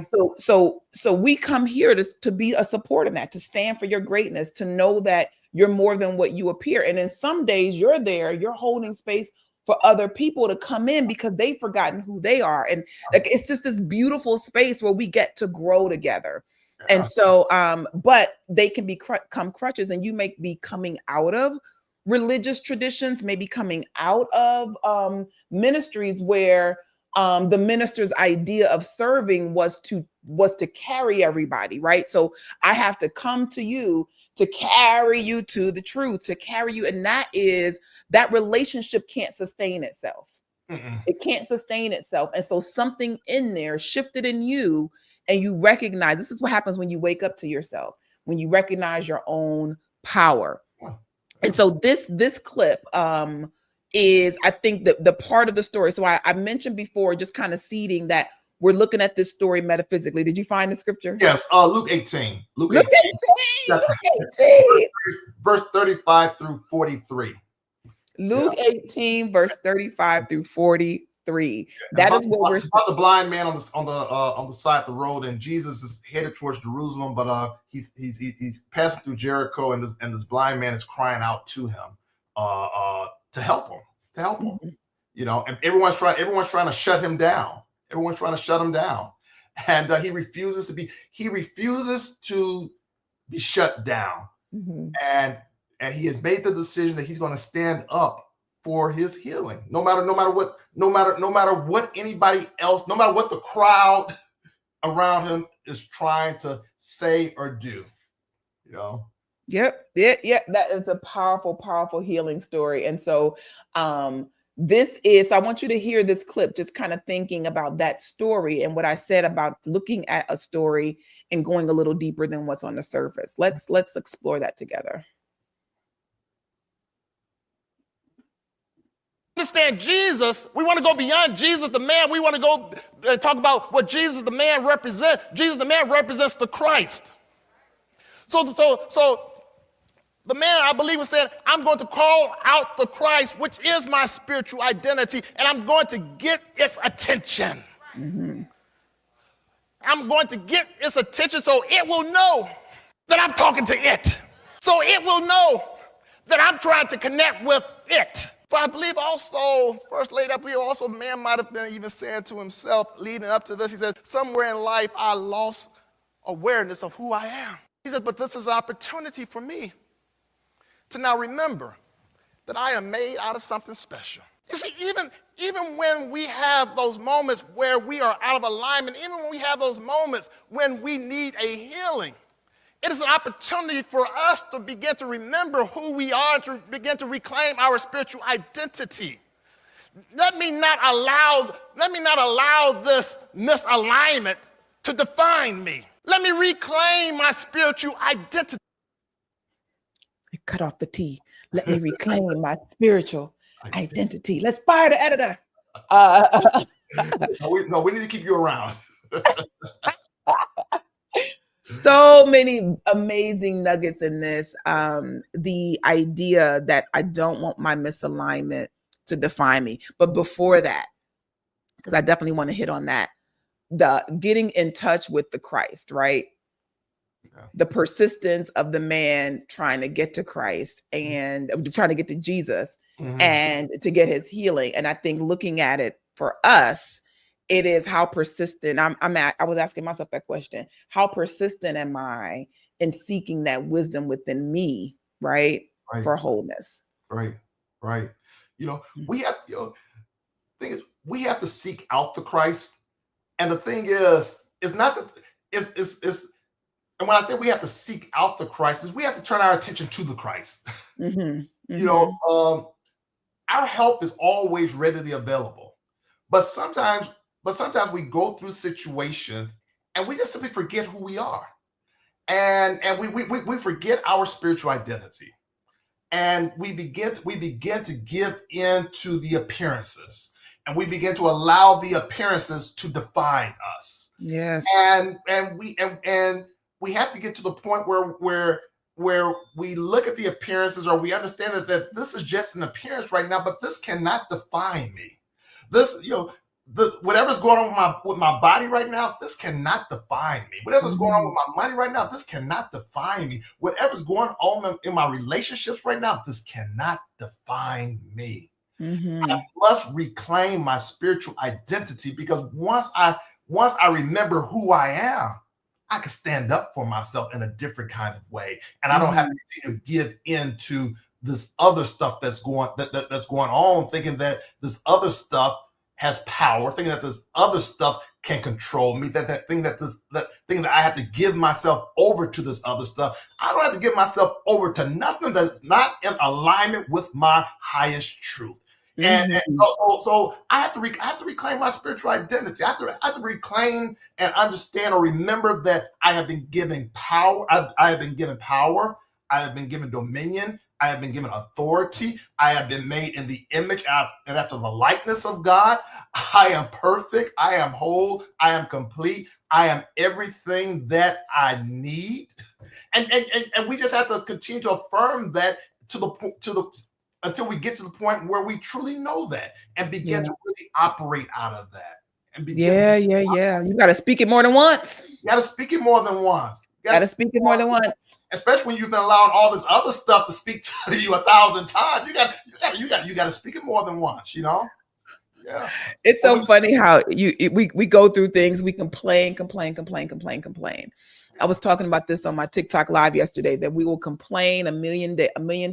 So we come here to be a support in that, to stand for your greatness, to know that you're more than what you appear. And then some days you're holding space for other people to come in because they've forgotten who they are. And like, it's just this beautiful space where we get to grow together. Yeah. And so, but they can become crutches, and you may be coming out of religious traditions, maybe coming out of ministries where the minister's idea of serving was to carry everybody, right? So I have to come to you to carry you to the truth, to carry you. And that relationship can't sustain itself. It can't sustain itself. And so something in there shifted in you, and you recognize, this is what happens when you wake up to yourself, when you recognize your own power. And so this clip is, I think, the part of the story. So I mentioned before, just kind of seeding that we're looking at this story metaphysically. Did you find the scripture? Yes, Luke 18. Luke 18. verse 35 through 43. Luke 18, verse 35 through 43. That About, is what we're about the blind man on the side of the road, and Jesus is headed towards Jerusalem, but he's passing through Jericho, and this blind man is crying out to him to help him, Mm-hmm. you know, and everyone's trying to shut him down. Everyone's trying to shut him down, and he refuses to be shut down, Mm-hmm. and he has made the decision that he's going to stand up for his healing, no matter what anybody else, no matter what the crowd around him is trying to say or do, you know. Yep. That is a powerful, powerful healing story. And so I want you to hear this clip, just kind of thinking about that story and what I said about looking at a story and going a little deeper than what's on the surface. Let's explore that together. Understand Jesus, we want to go beyond Jesus the man. We want to go and talk about what Jesus the man represents. Jesus the man represents the Christ. So the man, I believe, was saying, I'm going to call out the Christ, which is my spiritual identity, and I'm going to get its attention. Mm-hmm. I'm going to get its attention so it will know that I'm talking to it. So it will know that I'm trying to connect with it. But I believe also, first laid up here, also the man might have been even saying to himself, leading up to this, he said, somewhere in life I lost awareness of who I am. He said, but this is an opportunity for me to now remember that I am made out of something special. You see, even when we have those moments where we are out of alignment, even when we have those moments when we need a healing, it is an opportunity for us to begin to remember who we are and to begin to reclaim our spiritual identity. Let me not allow this misalignment to define me. Let me reclaim my spiritual identity. Cut off the T. Let me reclaim my spiritual identity. Let's fire the editor. No, we need to keep you around. So many amazing nuggets in this. The idea that I don't want my misalignment to define me. But before that, because I definitely want to hit on that, the getting in touch with the Christ, right? Yeah. The persistence of the man trying to get to Christ and trying to get to Jesus and to get his healing. And I think looking at it for us, it is how persistent I was asking myself that question. How persistent am I in seeking that wisdom within me, right? For wholeness. Right. You know, we have to seek out the Christ. And the thing is, it's not that and when I say we have to seek out the Christ, is we have to turn our attention to the Christ. You know, our help is always readily available. But sometimes we go through situations and we just simply forget who we are. And we forget our spiritual identity. And we begin to give in to the appearances. And we begin to allow the appearances to define us. Yes. And we have to get to the point where we look at the appearances, or we understand that this is just an appearance right now, but this cannot define me. This, you know, whatever's going on with my body right now, this cannot define me. Whatever's going on with my money right now, this cannot define me. Whatever's going on in my relationships right now, this cannot define me. I must reclaim my spiritual identity, because once I remember who I am, I can stand up for myself in a different kind of way, and I don't have to continue to give into this other stuff that's going on, thinking that this other stuff has power, thinking that this other stuff can control me, that thing that I have to give myself over to this other stuff. I don't have to give myself over to nothing that's not in alignment with my highest truth. And so I have to reclaim my spiritual identity. I have to reclaim and understand or remember that I have been given power. I have been given power. I have been given dominion. I have been given authority. I have been made in the image and after the likeness of God. I am perfect. I am whole. I am complete. I am everything that I need. And we just have to continue to affirm that until we get to the point where we truly know that and begin to really operate out of that. And begin You got to speak it more than once. You got to speak it more than once. Got to speak it more than once. Especially when you've been allowing all this other stuff to speak to you 1,000 times. You got to speak it more than once, Yeah. It's so funny how we go through things, we complain. I was talking about this on my TikTok live yesterday, that we will complain a million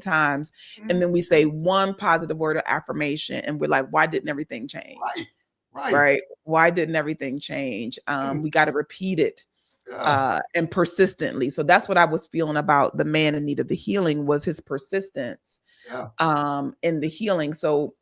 times, and then we say one positive word of affirmation, and we're like, why didn't everything change? Right. Why didn't everything change? We got to repeat it and persistently. So that's what I was feeling about the man in need of the healing, was his persistence in the healing. So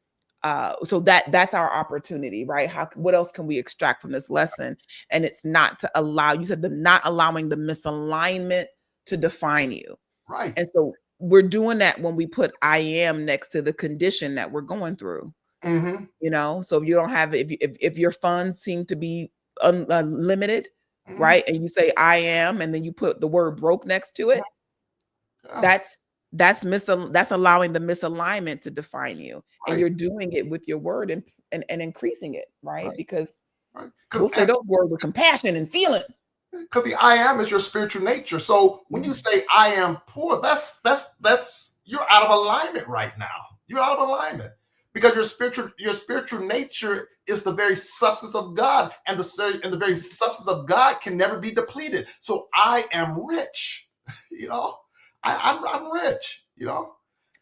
that's our opportunity, right? What else can we extract from this lesson? And it's not to allow, you said, not allowing the misalignment to define you. Right. And so we're doing that when we put I am next to the condition that we're going through. So if you don't have, if your funds seem to be unlimited, right? And you say I am, and then you put the word broke next to it, that's allowing the misalignment to define you. And you're doing it with your word and increasing it, right? Because we'll say those words with compassion and feeling. Because the I am is your spiritual nature. So when you say I am poor, that's you're out of alignment right now. You're out of alignment. Because your spiritual nature is the very substance of God, and the very substance of God can never be depleted. So I am rich, I'm rich,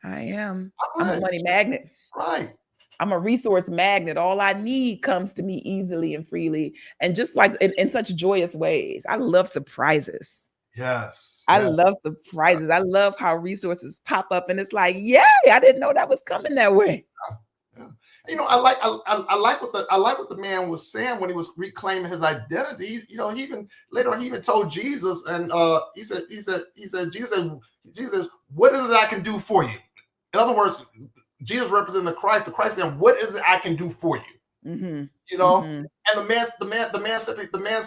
I am. I'm a money magnet. Right. I'm a resource magnet. All I need comes to me easily and freely, and just like in such joyous ways. I love surprises. Yes. I love surprises. I love how resources pop up, and it's like, yay! I didn't know that was coming that way. I like what the man was saying when he was reclaiming his identity. He even later on, he even told Jesus, and he said, Jesus, what is it I can do for you? In other words, Jesus representing the Christ. The Christ saying, what is it I can do for you? And the man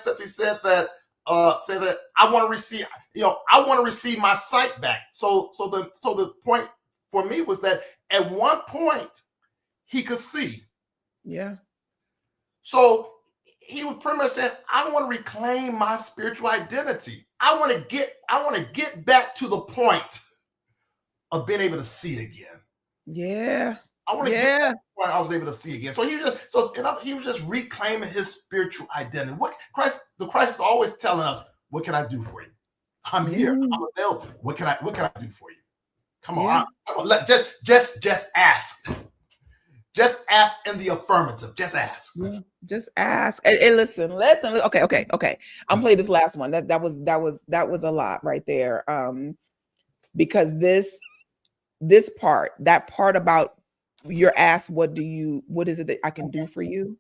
simply said that I want to receive my sight back. So the point for me was that at one point he could see. Yeah. So he was pretty much saying, I want to reclaim my spiritual identity. I want to get back to the point of being able to see again. Yeah. I want to get to the point I was able to see again. So he was just reclaiming his spiritual identity. The Christ is always telling us, what can I do for you? I'm here. I'm available. What can I do for you? Come on. Just ask. Just ask in the affirmative. Just ask. Yeah, just ask. And listen. Okay. I'm playing this last one. That was a lot right there. Because that part about you're asked, what is it that I can do for you?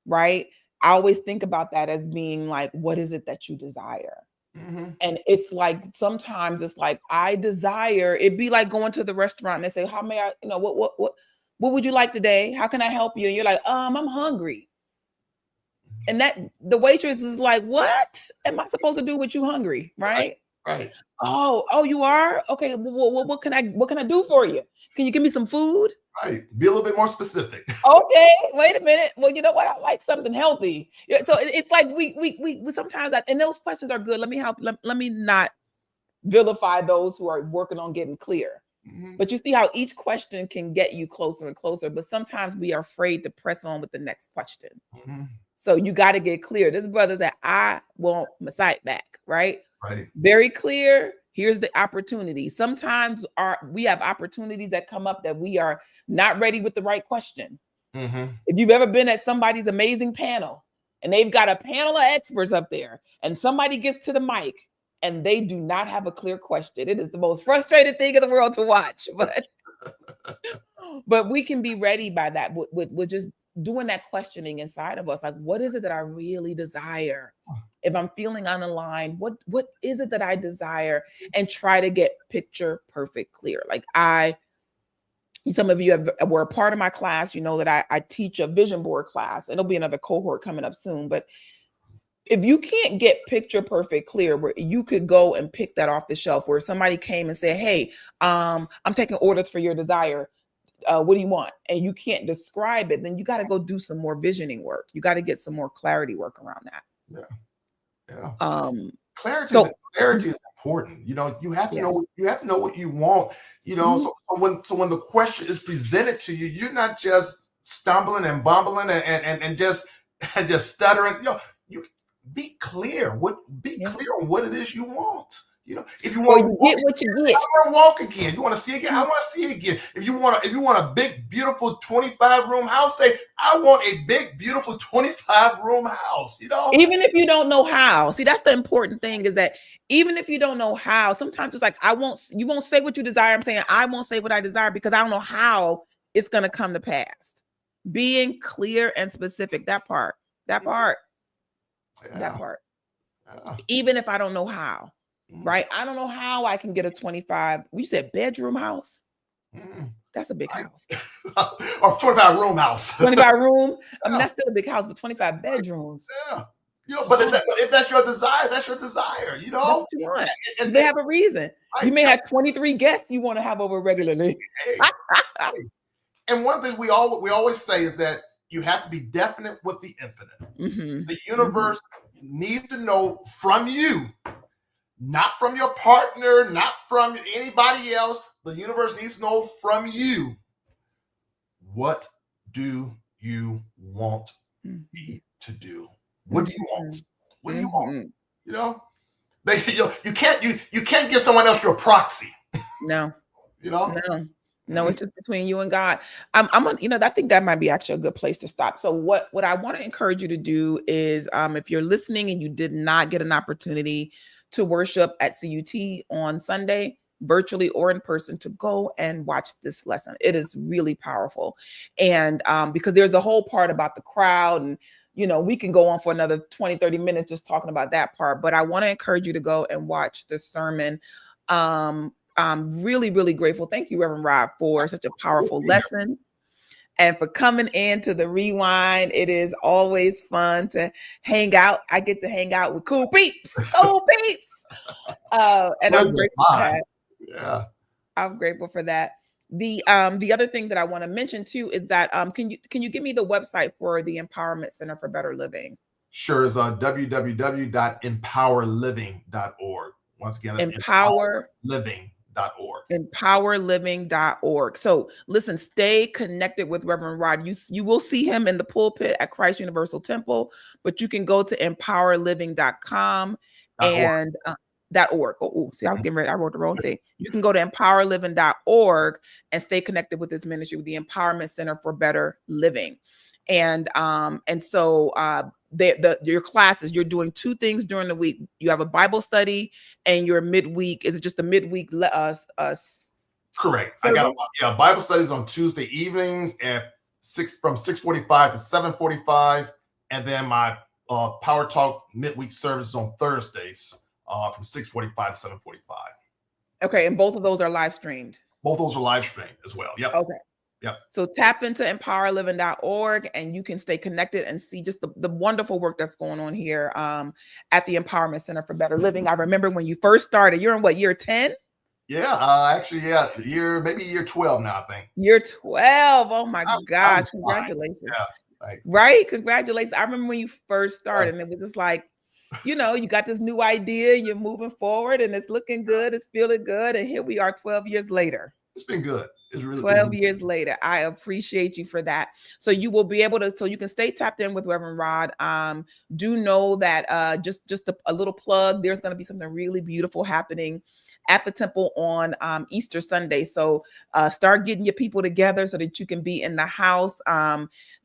Right. I always think about that as being like, what is it that you desire? And it's like, sometimes it's like, I desire, it'd be like going to the restaurant and they say, how may I, what would you like today? How can I help you? And you're like, I'm hungry. And that the waitress is like, what am I supposed to do with you hungry? Right. Oh, you are? Okay. Well, what can I do for you? Can you give me some food? Right. Be a little bit more specific. Okay. Wait a minute. Well, you know what? I like something healthy. So it's like we sometimes, and those questions are good. Let me help. Let me not vilify those who are working on getting clear. But you see how each question can get you closer and closer. But sometimes we are afraid to press on with the next question. So you got to get clear. This brother said, I want my sight back. Right. Very clear. Here's the opportunity. Sometimes we have opportunities that come up that we are not ready with the right question. If you've ever been at somebody's amazing panel and they've got a panel of experts up there and somebody gets to the mic and they do not have a clear question, it is the most frustrating thing in the world to watch. But we can be ready by that with just doing that questioning inside of us. Like, what is it that I really desire? If I'm feeling unaligned, what is it that I desire? And try to get picture perfect clear. Like some of you were a part of my class, that I teach a vision board class. It'll be another cohort coming up soon, but if you can't get picture perfect clear, where you could go and pick that off the shelf, where somebody came and said, hey, I'm taking orders for your desire. What do you want? And you can't describe it, then you got to go do some more visioning work. You got to get some more clarity work around that. Clarity is important. You know, you have to know what you want. You know, so when the question is presented to you, you're not just stumbling and bumbling and just stuttering. You know, you be clear. Clear on what it is you want. You know, if you want to get what you get, I want to walk again. You want to see again? I want to see again. If you want a big, beautiful 25-room house, say, I want a big, beautiful 25-room house. You know, even if you don't know how. See, that's the important thing, is that even if you don't know how, sometimes it's like, you won't say what you desire. I'm saying I won't say what I desire because I don't know how it's going to come to pass. Being clear and specific, that part. Even if I don't know how. Right? I don't know how I can get a 25. We said bedroom house. That's a big house. Or 25-room house. 25-room. I mean, that's still a big house, but 25 bedrooms. Yeah. You know, but if that's your desire, that's your desire. You know, that's what you want. And they have a reason. Right. You may have 23 guests you want to have over regularly. And one thing we always say is that you have to be definite with the infinite. The universe needs to know from you. Not from your partner, not from anybody else. The universe needs to know from you. What do you want me to do? What do you want? What do you want? You know, you can't give someone else your proxy. No. You know, no. It's just between you and God. I think that might be actually a good place to stop. So what I want to encourage you to do is, if you're listening and you did not get an opportunity to worship at CUT on Sunday, virtually or in person, to go and watch this lesson. It is really powerful. And because there's the whole part about the crowd, and, you know, we can go on for another 20, 30 minutes just talking about that part, but I want to encourage you to go and watch the sermon. I'm really, really grateful. Thank you, Reverend Rob, for such a powerful lesson. And for coming into the Rewind. It is always fun to hang out. I get to hang out with cool peeps. And I'm grateful for that. Yeah. I'm grateful for that. The other thing that I want to mention too is that can you give me the website for the Empowerment Center for Better Living? Sure, is www.empowerliving.org. Once again, that's empowerliving.org. Empowerliving.org. So listen, stay connected with Reverend Rod. You will see him in the pulpit at Christ Universal Temple, but you can go to empowerliving.com and .org. See, I was getting ready. I wrote the wrong thing. You can go to empowerliving.org and stay connected with this ministry, with the Empowerment Center for Better Living. And so your classes, you're doing two things during the week. You have a Bible study and your midweek. Is it just the midweek? Correct. I got Bible studies on Tuesday evenings from 6:45 to 7:45, and then my Power Talk midweek services on Thursdays from 6:45 to 7:45. Okay, and both of those are live streamed. Both of those are live streamed as well. Yep. Okay. Yep. So tap into empowerliving.org and you can stay connected and see just the wonderful work that's going on here at the Empowerment Center for Better Living. I remember when you first started, you're in what, year 10? Yeah, maybe year 12 now, I think. Year 12. Oh my gosh. Congratulations. Yeah. Thanks. Right? Congratulations. I remember when you first started and it was just like, you know, you got this new idea, you're moving forward and it's looking good, it's feeling good. And here we are 12 years later. It's been good. It's really 12 years later. I appreciate you for that. So you will be able to, so you can stay tapped in with Reverend Rod. Do know that just a little plug, there's going to be something really beautiful happening at the temple on Easter Sunday. So start getting your people together so that you can be in the house.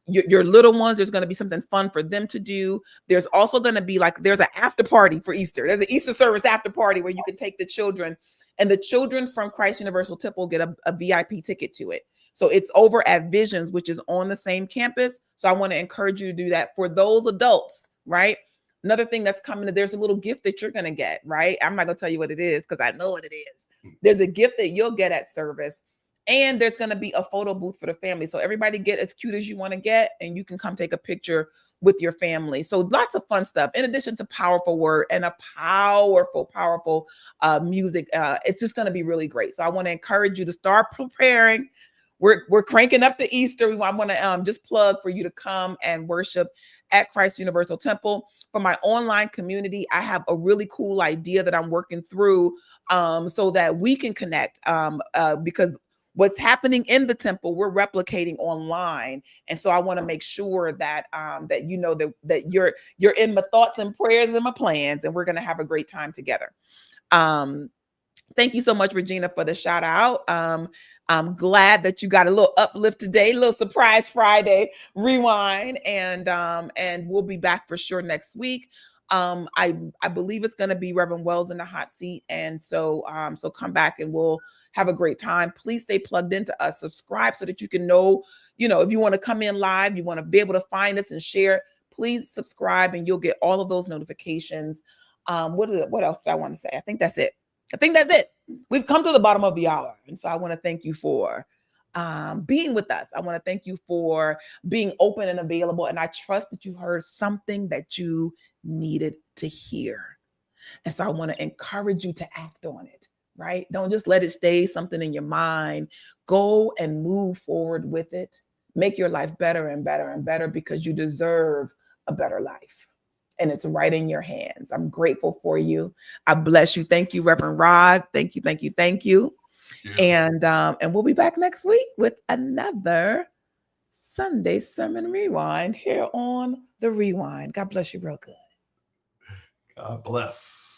Your little ones, there's going to be something fun for them to do. There's also going to be there's an after party for Easter. There's an Easter service after party where you can take the children. And the children from Christ Universal Temple get a VIP ticket to it. So it's over at Visions, which is on the same campus. So I want to encourage you to do that for those adults, right? Another thing that's coming, there's a little gift that you're going to get, right? I'm not going to tell you what it is because I know what it is. There's a gift that you'll get at service. And there's going to be a photo booth for the family. So everybody get as cute as you want to get, and you can come take a picture with your family. So lots of fun stuff, in addition to powerful word and a powerful music. It's just going to be really great. So I want to encourage you to start preparing. We're cranking up to Easter. I want to just plug for you to come and worship at Christ Universal Temple. For my online community, I have a really cool idea that I'm working through so that we can connect because what's happening in the temple, we're replicating online. And so I want to make sure that that you know that you're in my thoughts and prayers and my plans, and we're going to have a great time together. Thank you so much, Regina, for the shout out. I'm glad that you got a little uplift today, a little surprise Friday rewind, and we'll be back for sure next week. I believe it's going to be Reverend Wells in the hot seat, and so come back and we'll have a great time. Please stay plugged into us, subscribe so that you can know, if you want to come in live, you want to be able to find us and share. Please subscribe, and you'll get all of those notifications. What else do I want to say? I think that's it. We've come to the bottom of the hour. And so I want to thank you for being with us. I want to thank you for being open and available. And I trust that you heard something that you needed to hear. And so I want to encourage you to act on it, right? Don't just let it stay something in your mind. Go and move forward with it. Make your life better and better and better, because you deserve a better life. And it's right in your hands. I'm grateful for you. I bless you. Thank you, Reverend Rod. Thank you. Yeah. And we'll be back next week with another Sunday Sermon Rewind here on The Rewind. God bless you real good. God bless.